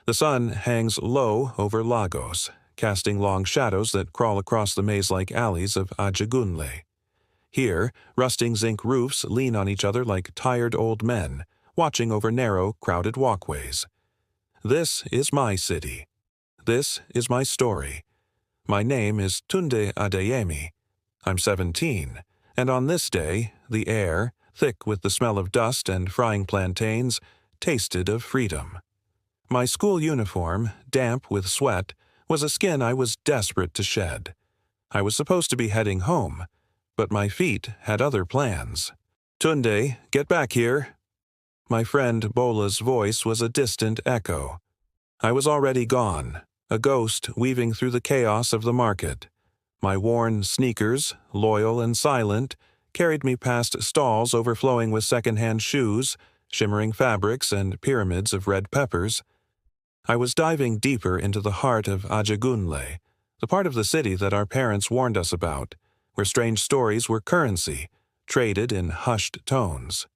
The sun hangs low over Lagos, casting long shadows that crawl across the maze-like alleys of Ajegunle. Here, rusting zinc roofs lean on each other like tired old men, watching over narrow, crowded walkways. This is my city. This is my story. My name is Tunde Adeyemi. I'm 17, and on this day, the air, thick with the smell of dust and frying plantains, tasted of freedom. My school uniform, damp with sweat, was a skin I was desperate to shed. I was supposed to be heading home, but my feet had other plans. "Tunde, get back here." My friend Bola's voice was a distant echo. I was already gone, a ghost weaving through the chaos of the market. My worn sneakers, loyal and silent, carried me past stalls overflowing with second-hand shoes, shimmering fabrics, and pyramids of red peppers. I was diving deeper into the heart of Ajegunle, the part of the city that our parents warned us about, where strange stories were currency, traded in hushed tones.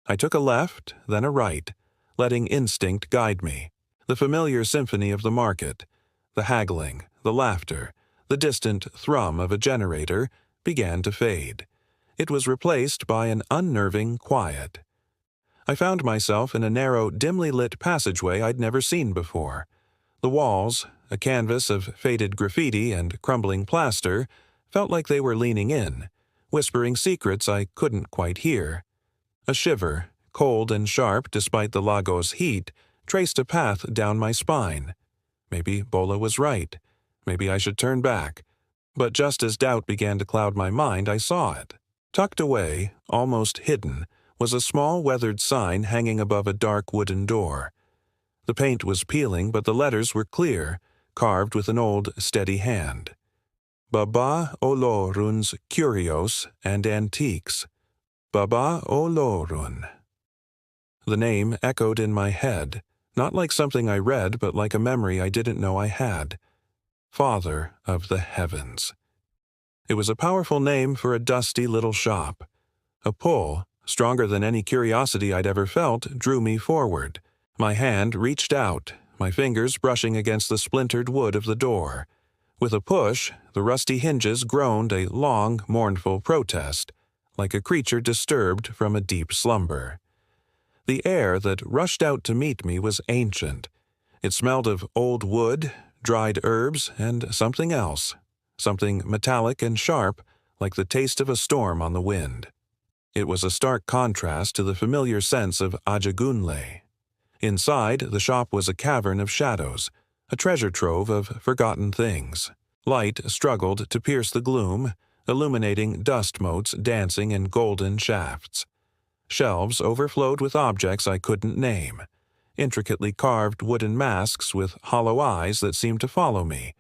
I took a left, then a right, letting instinct guide me. The familiar symphony of the market, the haggling, the laughter, the distant thrum of a generator began to fade. It was replaced by an unnerving quiet. I found myself in a narrow, dimly lit passageway I'd never seen before. The walls, a canvas of faded graffiti and crumbling plaster, felt like they were leaning in, whispering secrets I couldn't quite hear. A shiver, cold and sharp despite the Lagos heat, traced a path down my spine. Maybe Bola was right. Maybe I should turn back. But just as doubt began to cloud my mind, I saw it. Tucked away, almost hidden, was a small weathered sign hanging above a dark wooden door. The paint was peeling, but the letters were clear, carved with an old, steady hand. Baba Olorun's Curios and Antiques. Baba Olorun. The name echoed in my head, not like something I read, but like a memory I didn't know I had. Father of the Heavens. It was a powerful name for a dusty little shop. A pull, stronger than any curiosity I'd ever felt, drew me forward. My hand reached out, my fingers brushing against the splintered wood of the door. With a push, the rusty hinges groaned a long, mournful protest, like a creature disturbed from a deep slumber. The air that rushed out to meet me was ancient. It smelled of old wood, dried herbs, and something else, something metallic and sharp, like the taste of a storm on the wind. It was a stark contrast to the familiar sense of Ajegunle. Inside, the shop was a cavern of shadows, a treasure trove of forgotten things. Light struggled to pierce the gloom, illuminating dust motes dancing in golden shafts. Shelves overflowed with objects I couldn't name, intricately carved wooden masks with hollow eyes that seemed to follow me,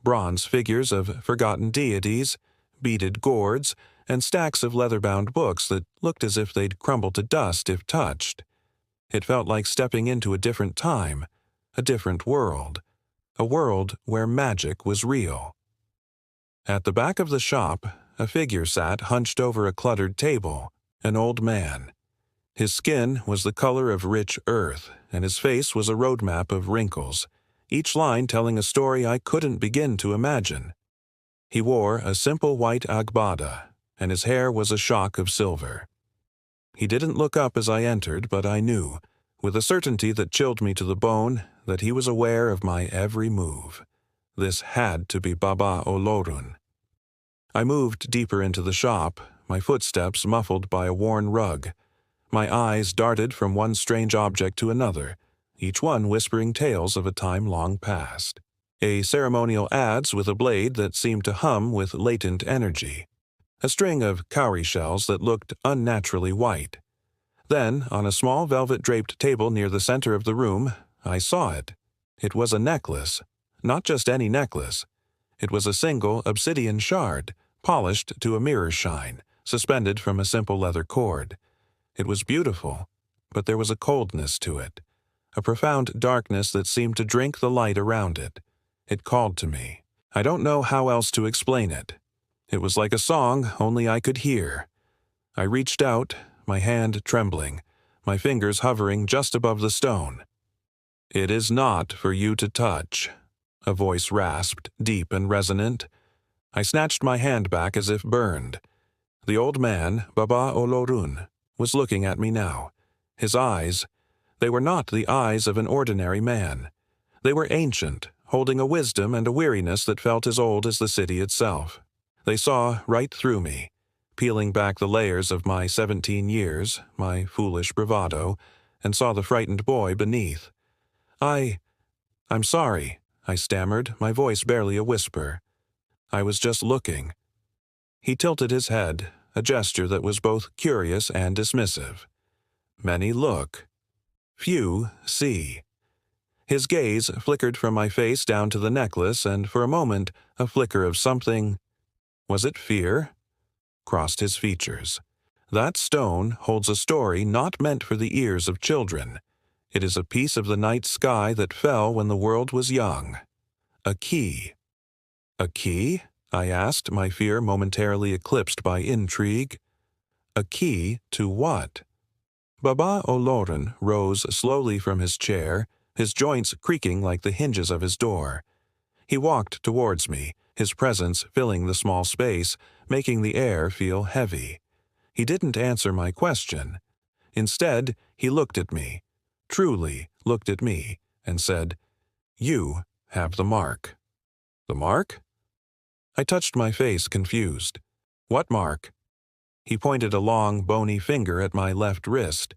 bronze figures of forgotten deities, beaded gourds, and stacks of leather-bound books that looked as if they'd crumble to dust if touched. It felt like stepping into a different time, a different world, a world where magic was real. At the back of the shop, a figure sat hunched over a cluttered table, an old man. His skin was the color of rich earth, and his face was a roadmap of wrinkles, each line telling a story I couldn't begin to imagine. He wore a simple white agbada, and his hair was a shock of silver. He didn't look up as I entered, but I knew, with a certainty that chilled me to the bone, that he was aware of my every move. This had to be Baba Olorun. I moved deeper into the shop, my footsteps muffled by a worn rug. My eyes darted from one strange object to another, each one whispering tales of a time long past. A ceremonial adze with a blade that seemed to hum with latent energy. A string of cowrie shells that looked unnaturally white. Then, on a small velvet-draped table near the center of the room, I saw it. It was a necklace. Not just any necklace. It was a single obsidian shard, polished to a mirror shine, suspended from a simple leather cord. It was beautiful, but there was a coldness to it, a profound darkness that seemed to drink the light around it. It called to me. I don't know how else to explain it. It was like a song only I could hear. I reached out, my hand trembling, my fingers hovering just above the stone. It is not for you to touch, a voice rasped, deep and resonant. I snatched my hand back as if burned. The old man, Baba Olorun, was looking at me now. His eyes, they were not the eyes of an ordinary man. They were ancient, holding a wisdom and a weariness that felt as old as the city itself. They saw right through me, peeling back the layers of my 17 years, my foolish bravado, and saw the frightened boy beneath. I'm sorry, I stammered, my voice barely a whisper. I was just looking. He tilted his head, a gesture that was both curious and dismissive. Many look. Few see. His gaze flickered from my face down to the necklace, and for a moment a flicker of something, was it fear? Crossed his features. That stone holds a story not meant for the ears of children. It is a piece of the night sky that fell when the world was young. A key. A key? I asked, my fear momentarily eclipsed by intrigue. A key to what? Baba Olorun rose slowly from his chair, his joints creaking like the hinges of his door. He walked towards me, his presence filling the small space, making the air feel heavy. He didn't answer my question. Instead, he looked at me, truly looked at me, and said, "You have the mark." The mark? I touched my face, confused. What mark? He pointed a long, bony finger at my left wrist.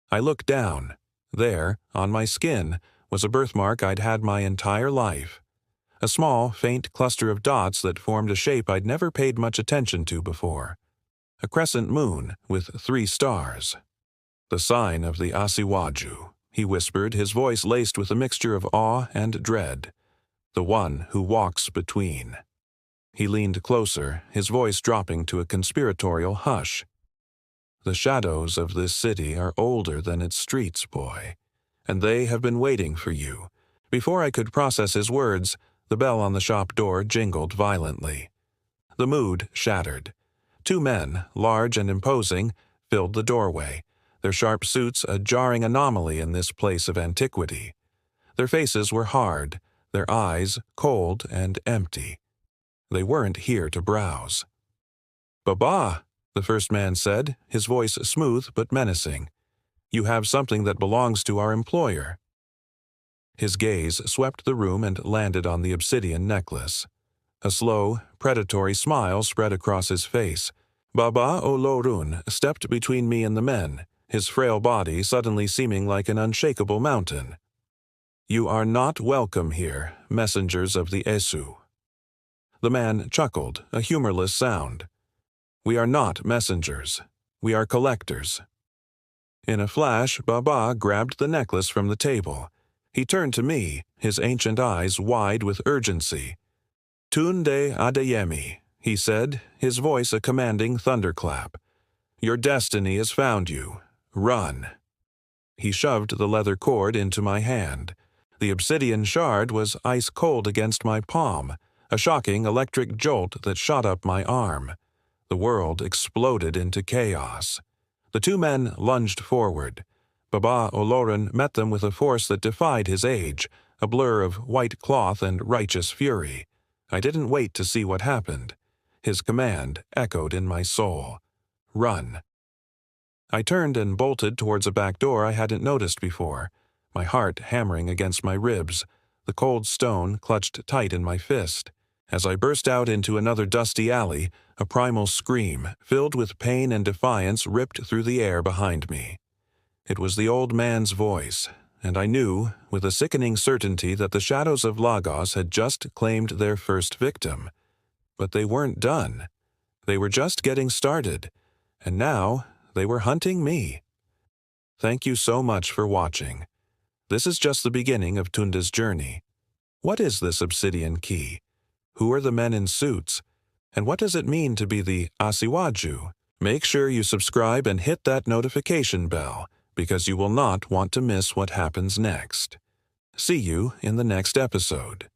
I looked down. There, on my skin, was a birthmark I'd had my entire life. A small, faint cluster of dots that formed a shape I'd never paid much attention to before. A crescent moon with 3 stars. The sign of the Asiwaju, he whispered, his voice laced with a mixture of awe and dread. The one who walks between. He leaned closer, his voice dropping to a conspiratorial hush. The shadows of this city are older than its streets, boy, and they have been waiting for you. Before I could process his words, the bell on the shop door jingled violently. The mood shattered. 2 men, large and imposing, filled the doorway, their sharp suits a jarring anomaly in this place of antiquity. Their faces were hard, their eyes cold and empty. They weren't here to browse. "Baba," the first man said, his voice smooth but menacing. "You have something that belongs to our employer." His gaze swept the room and landed on the obsidian necklace. A slow, predatory smile spread across his face. Baba Olorun stepped between me and the men, his frail body suddenly seeming like an unshakable mountain. "You are not welcome here, messengers of the Esu." The man chuckled, a humorless sound. "We are not messengers. We are collectors." In a flash, Baba grabbed the necklace from the table. He turned to me, his ancient eyes wide with urgency. "Tunde Adeyemi," he said, his voice a commanding thunderclap. "Your destiny has found you. Run." He shoved the leather cord into my hand. The obsidian shard was ice cold against my palm, a shocking electric jolt that shot up my arm. The world exploded into chaos. The 2 men lunged forward. Baba Olorun met them with a force that defied his age, a blur of white cloth and righteous fury. I didn't wait to see what happened. His command echoed in my soul. "Run." I turned and bolted towards a back door I hadn't noticed before, my heart hammering against my ribs, the cold stone clutched tight in my fist. As I burst out into another dusty alley, a primal scream, filled with pain and defiance, ripped through the air behind me. It was the old man's voice, and I knew, with a sickening certainty, that the shadows of Lagos had just claimed their first victim. But they weren't done. They were just getting started, and now they were hunting me. Thank you so much for watching. This is just the beginning of Tunde's journey. What is this obsidian key? Who are the men in suits? And what does it mean to be the Asiwaju? Make sure you subscribe and hit that notification bell, because you will not want to miss what happens next. See you in the next episode.